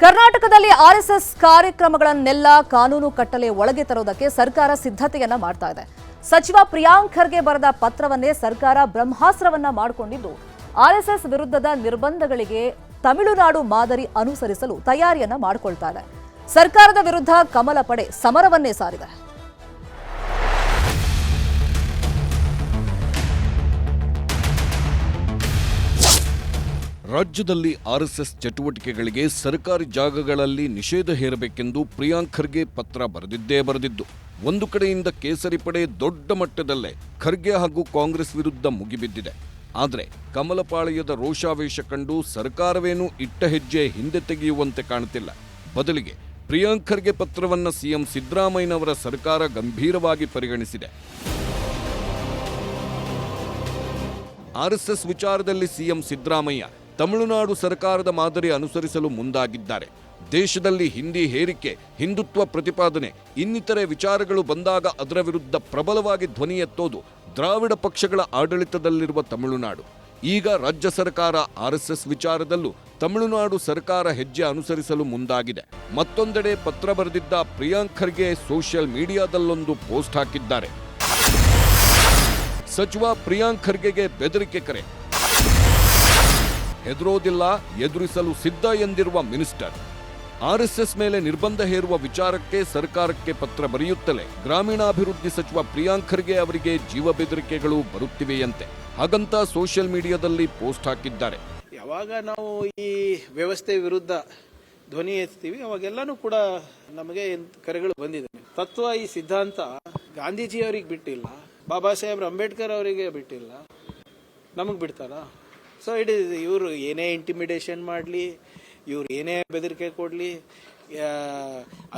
ಕರ್ನಾಟಕದಲ್ಲಿ ಆರ್ಎಸ್ಎಸ್ ಕಾರ್ಯಕ್ರಮಗಳನ್ನೆಲ್ಲ ಕಾನೂನು ಕಟ್ಟಲೆ ಒಳಗೆ ತರುವುದಕ್ಕೆ ಸರ್ಕಾರ ಸಿದ್ಧತೆಯನ್ನ ಮಾಡ್ತಾ ಇದೆ. ಸಚಿವ ಪ್ರಿಯಾಂಕ್ ಖರ್ಗೆ ಬರೆದ ಪತ್ರವನ್ನೇ ಸರ್ಕಾರ ಬ್ರಹ್ಮಾಸ್ತ್ರವನ್ನ ಮಾಡಿಕೊಂಡಿದ್ದು ಆರ್ಎಸ್ಎಸ್ ವಿರುದ್ಧದ ನಿರ್ಬಂಧಗಳಿಗೆ ತಮಿಳುನಾಡು ಮಾದರಿ ಅನುಸರಿಸಲು ತಯಾರಿಯನ್ನ ಮಾಡಿಕೊಳ್ತಾ ಇದೆ. ಸರ್ಕಾರದ ವಿರುದ್ಧ ಕಮಲ ಪಡೆ ಸಮರವನ್ನೇ ಸಾರಿದೆ. ರಾಜ್ಯದಲ್ಲಿ ಆರ್ಎಸ್ಎಸ್ ಚಟುವಟಿಕೆಗಳಿಗೆ ಸರ್ಕಾರಿ ಜಾಗಗಳಲ್ಲಿ ನಿಷೇಧ ಹೇರಬೇಕೆಂದು ಪ್ರಿಯಾಂಕ್ ಖರ್ಗೆ ಪತ್ರ ಬರೆದಿದ್ದು. ಒಂದು ಕಡೆಯಿಂದ ಕೇಸರಿ ಪಡೆ ದೊಡ್ಡ ಮಟ್ಟದಲ್ಲೇ ಖರ್ಗೆ ಹಾಗೂ ಕಾಂಗ್ರೆಸ್ ವಿರುದ್ಧ ಮುಗಿಬಿದ್ದಿದೆ. ಆದರೆ ಕಮಲಪಾಳ್ಯದ ರೋಷಾವೇಶ ಕಂಡು ಸರ್ಕಾರವೇನೂ ಇಟ್ಟ ಹೆಜ್ಜೆ ಹಿಂದೆ ತೆಗೆಯುವಂತೆ ಕಾಣುತ್ತಿಲ್ಲ. ಬದಲಿಗೆ ಪ್ರಿಯಾಂಕ್ ಖರ್ಗೆ ಪತ್ರವನ್ನು ಸಿಎಂ ಸಿದ್ದರಾಮಯ್ಯನವರ ಸರ್ಕಾರ ಗಂಭೀರವಾಗಿ ಪರಿಗಣಿಸಿದೆ. ಆರ್ಎಸ್ಎಸ್ ವಿಚಾರದಲ್ಲಿ ಸಿಎಂ ಸಿದ್ದರಾಮಯ್ಯ ತಮಿಳುನಾಡು ಸರ್ಕಾರದ ಮಾದರಿ ಅನುಸರಿಸಲು ಮುಂದಾಗಿದ್ದಾರೆ. ದೇಶದಲ್ಲಿ ಹಿಂದಿ ಹೇರಿಕೆ, ಹಿಂದುತ್ವ ಪ್ರತಿಪಾದನೆ ಇನ್ನಿತರೆ ವಿಚಾರಗಳು ಬಂದಾಗ ಅದರ ವಿರುದ್ಧ ಪ್ರಬಲವಾಗಿ ಧ್ವನಿ ಎತ್ತೋದು ದ್ರಾವಿಡ ಪಕ್ಷಗಳ ಆಡಳಿತದಲ್ಲಿರುವ ತಮಿಳುನಾಡು. ಈಗ ರಾಜ್ಯ ಸರ್ಕಾರ ಆರ್ಎಸ್ಎಸ್ ವಿಚಾರದಲ್ಲೂ ತಮಿಳುನಾಡು ಸರ್ಕಾರ ಹೆಜ್ಜೆ ಅನುಸರಿಸಲು ಮುಂದಾಗಿದೆ. ಮತ್ತೊಂದೆಡೆ ಪತ್ರ ಬರೆದಿದ್ದ ಪ್ರಿಯಾಂಕ್ ಖರ್ಗೆ ಸೋಷಿಯಲ್ ಮೀಡಿಯಾದಲ್ಲೊಂದು ಪೋಸ್ಟ್ ಹಾಕಿದ್ದಾರೆ. ಸಚಿವ ಪ್ರಿಯಾಂಕ್ ಖರ್ಗೆಗೆ ಬೆದರಿಕೆ ಕರೆ. ಹೆದರೋದಿಲ್ಲ, ಎದುರಿಸಲು ಸಿದ್ಧ ಎಂದಿರುವ ಮಿನಿಸ್ಟರ್. ಆರ್ಎಸ್ಎಸ್ ಮೇಲೆ ನಿರ್ಬಂಧ ಹೇರುವ ವಿಚಾರಕ್ಕೆ ಸರ್ಕಾರಕ್ಕೆ ಪತ್ರ ಬರೆಯುತ್ತಲೇ ಗ್ರಾಮೀಣಾಭಿವೃದ್ಧಿ ಸಚಿವ ಪ್ರಿಯಾಂಕ್ ಖರ್ಗೆ ಅವರಿಗೆ ಜೀವ ಬೆದರಿಕೆಗಳು ಬರುತ್ತಿವೆಯಂತೆ. ಹಾಗಂತ ಸೋಷಿಯಲ್ ಮೀಡಿಯಾದಲ್ಲಿ ಪೋಸ್ಟ್ ಹಾಕಿದ್ದಾರೆ. ಯಾವಾಗ ನಾವು ಈ ವ್ಯವಸ್ಥೆ ವಿರುದ್ಧ ಧ್ವನಿ ಎತ್ತೀವಿ ಅವಾಗೆಲ್ಲಾನು ಕೂಡ ನಮಗೆ ಕರೆಗಳು ಬಂದಿದೆ. ತತ್ವ ಈ ಸಿದ್ಧಾಂತ ಗಾಂಧೀಜಿಯವರಿಗೆ ಬಿಟ್ಟಿಲ್ಲ, ಬಾಬಾ ಸಾಹೇಬ್ ಅಂಬೇಡ್ಕರ್ ಅವರಿಗೆ ಬಿಟ್ಟಿಲ್ಲ, ನಮಗೆ ಬಿಡ್ತಾರ? ಸೊ ಇವರು ಏನೇ ಇಂಟಿಮಿಡೇಷನ್ ಮಾಡಲಿ, ಇವ್ರು ಏನೇ ಬೆದರಿಕೆ ಕೊಡಲಿ,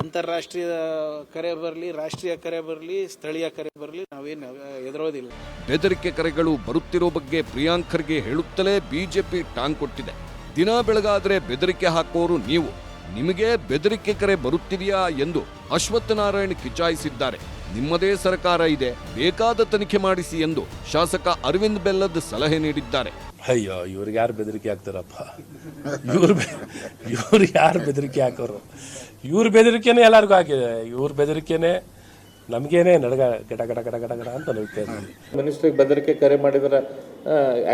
ಅಂತಾರಾಷ್ಟ್ರೀಯ ಕರೆ ಬರಲಿ, ರಾಷ್ಟ್ರೀಯ ಕರೆ ಬರಲಿ, ಸ್ಥಳೀಯ ಕರೆ ಬರಲಿ, ನಾವೇನು ಎದುರೋದಿಲ್ಲ. ಬೆದರಿಕೆ ಕರೆಗಳು ಬರುತ್ತಿರೋ ಬಗ್ಗೆ ಪ್ರಿಯಾಂಕ್ ಖರ್ಗೆ ಹೇಳುತ್ತಲೇ ಬಿಜೆಪಿ ಟಾಂಗ್ ಕೊಟ್ಟಿದೆ. ದಿನ ಬೆಳಗಾದ್ರೆ ಬೆದರಿಕೆ ಹಾಕೋರು ನೀವು, ನಿಮಗೆ ಬೆದರಿಕೆ ಕರೆ ಬರುತ್ತಿದೆಯಾ ಎಂದು ಅಶ್ವತ್ಥನಾರಾಯಣ್ ಕಿಚಾಯಿಸಿದ್ದಾರೆ. ನಿಮ್ಮದೇ ಸರ್ಕಾರ ಇದೆ, ಬೇಕಾದ ತನಿಖೆ ಮಾಡಿಸಿ ಎಂದು ಶಾಸಕ ಅರವಿಂದ್ ಬೆಲ್ಲದ್ ಸಲಹೆ ನೀಡಿದ್ದಾರೆ. ಅಯ್ಯೋ, ಇವ್ರಿಗೆ ಯಾರು ಬೆದರಿಕೆ ಹಾಕ್ತಾರಪ್ಪ? ಇವ್ರು ಯಾರು ಬೆದರಿಕೆ ಹಾಕೋರು? ಇವ್ರ ಬೆದರಿಕೆನೇ ಎಲ್ಲರಿಗೂ ಹಾಕಿದೆ. ಇವ್ರ ಬೆದರಿಕೆನೇ ನಮಗೇನೆ ನಡಗ ಗಡ ಗಡ ಗಡ ಗಡ ಗಡ ಅಂತ ನಡೀತಾ ಇದ್ದೀವಿ. ಮಿನಿಸ್ಟ್ರಿಗೆ ಬೆದರಿಕೆ ಕರೆ ಮಾಡಿದ್ರೆ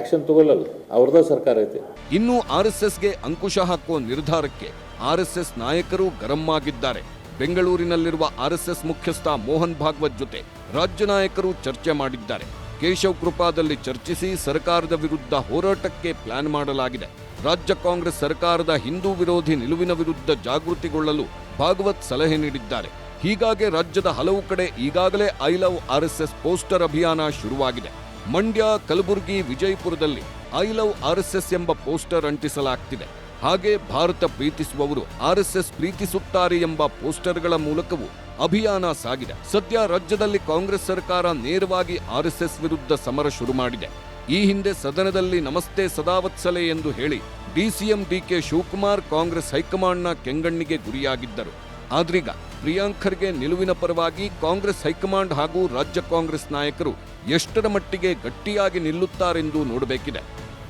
ಆಕ್ಷನ್ ತಗೊಳ್ಳಲ್ಲ, ಅವ್ರದೇ ಸರ್ಕಾರ ಐತೆ. ಇನ್ನು ಆರ್ಎಸ್ಎಸ್ಗೆ ಅಂಕುಶ ಹಾಕುವ ನಿರ್ಧಾರಕ್ಕೆ ಆರ್ಎಸ್ಎಸ್ ನಾಯಕರು ಗರಂ ಆಗಿದ್ದಾರೆ. ಬೆಂಗಳೂರಿನಲ್ಲಿರುವ ಆರ್ಎಸ್ಎಸ್ ಮುಖ್ಯಸ್ಥ ಮೋಹನ್ ಭಾಗವತ್ ಜೊತೆ ರಾಜ್ಯ ನಾಯಕರು ಚರ್ಚೆ ಮಾಡಿದ್ದಾರೆ. ಕೇಶವ್ ಕೃಪಾದಲ್ಲಿ ಚರ್ಚಿಸಿ ಸರ್ಕಾರದ ವಿರುದ್ಧ ಹೋರಾಟಕ್ಕೆ ಪ್ಲಾನ್ ಮಾಡಲಾಗಿದೆ. ರಾಜ್ಯ ಕಾಂಗ್ರೆಸ್ ಸರ್ಕಾರದ ಹಿಂದೂ ವಿರೋಧಿ ನಿಲುವಿನ ವಿರುದ್ಧ ಜಾಗೃತಿಗೊಳ್ಳಲು ಭಾಗವತ್ ಸಲಹೆ ನೀಡಿದ್ದಾರೆ. ಹೀಗಾಗಿ ರಾಜ್ಯದ ಹಲವು ಕಡೆ ಈಗಾಗಲೇ ಐ ಲವ್ ಆರ್ಎಸ್ಎಸ್ ಪೋಸ್ಟರ್ ಅಭಿಯಾನ ಶುರುವಾಗಿದೆ. ಮಂಡ್ಯ, ಕಲಬುರಗಿ, ವಿಜಯಪುರದಲ್ಲಿ ಐ ಲವ್ ಆರ್ಎಸ್ಎಸ್ ಎಂಬ ಪೋಸ್ಟರ್ ಅಂಟಿಸಲಾಗ್ತಿದೆ. ಹಾಗೆ ಭಾರತ ಪ್ರೀತಿಸುವವರು ಆರ್ಎಸ್ಎಸ್ ಪ್ರೀತಿಸುತ್ತಾರೆ ಎಂಬ ಪೋಸ್ಟರ್ಗಳ ಮೂಲಕವೂ ಅಭಿಯಾನ ಸಾಗಿದೆ. ಸದ್ಯ ರಾಜ್ಯದಲ್ಲಿ ಕಾಂಗ್ರೆಸ್ ಸರ್ಕಾರ ನೇರವಾಗಿ ಆರ್ಎಸ್ಎಸ್ ವಿರುದ್ಧ ಸಮರ ಶುರು ಮಾಡಿದೆ. ಈ ಹಿಂದೆ ಸದನದಲ್ಲಿ ನಮಸ್ತೆ ಸದಾವತ್ಸಲೆ ಎಂದು ಹೇಳಿ ಡಿಸಿಎಂ ಡಿಕೆ ಶಿವಕುಮಾರ್ ಕಾಂಗ್ರೆಸ್ ಹೈಕಮಾಂಡ್ನ ಕೆಂಗಣ್ಣಿಗೆ ಗುರಿಯಾಗಿದ್ದರು. ಆದ್ರೀಗ ಪ್ರಿಯಾಂಕ್ ಖರ್ಗೆ ನಿಲುವಿನ ಪರವಾಗಿ ಕಾಂಗ್ರೆಸ್ ಹೈಕಮಾಂಡ್ ಹಾಗೂ ರಾಜ್ಯ ಕಾಂಗ್ರೆಸ್ ನಾಯಕರು ಎಷ್ಟರ ಮಟ್ಟಿಗೆ ಗಟ್ಟಿಯಾಗಿ ನಿಲ್ಲುತ್ತಾರೆಂದು ನೋಡಬೇಕಿದೆ.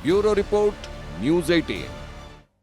Bureau report, news 18.